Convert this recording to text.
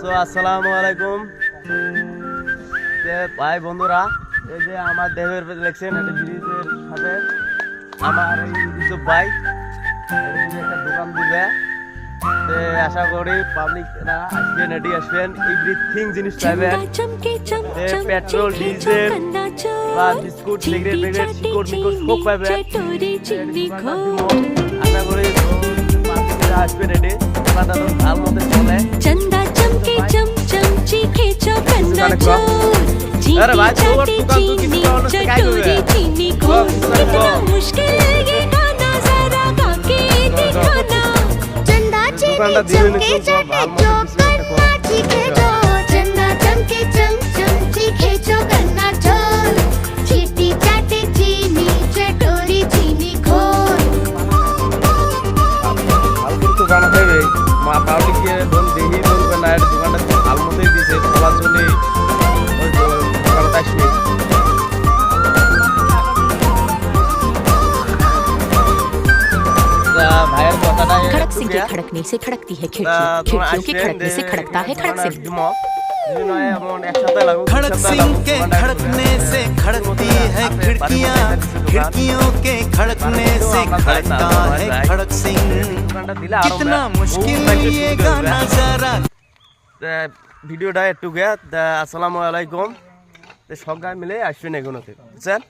তো আসসালামু আলাইকুম ভাই বন্ধুরা, এই যে আমার দেবের দেখছেন একটা ব্রিজের সাথে আমার এই ইউসুফ ভাই একটা দোকান দিবে। আশা করি পাবলিকরা আসবেন, এটি আসবেন, এভরিথিং জিনিস পাইবেন, পেট্রোল ডিজেল বা বিস্কুট সিগারেট প্যাকেট শিকড় মিকড় সব পাইবেন। আশা করি পাবলিকরা আসবেন, এটি দোকানটা তো ভালো মতো চলে। अरे भाई तो दुकान तो किसी और से काय करे कितना मुश्किल ये गाना जरा गा के दिखाना चंदा चमके चमके करना चीखे जो चंदा चमके चम चम चीखे जो करना चोर चीटी चाटे चीनी चटोरी चीनी खोर अलगुर तो गाना है भाई मा पावली के दोन देही दोन का नायर दुकान तो अलमते दिसे थोड़ा चले खड़क सिंह के खड़कने से खड़कती है खिड़कियां, खिड़कियों के खड़कने से खड़कता है खड़क सिंह। खड़क सिंह के खड़कने से खड़कती है खिड़कियां, खिड़कियों के खड़कने से खड़कता है खड़क सिंह। कितना मुश्किल ये गाना जरा। ভিডিওটা একটু আসসালামু আলাইকুম, সবাই মিলে আসবেন এগুলোতে বুঝছেন।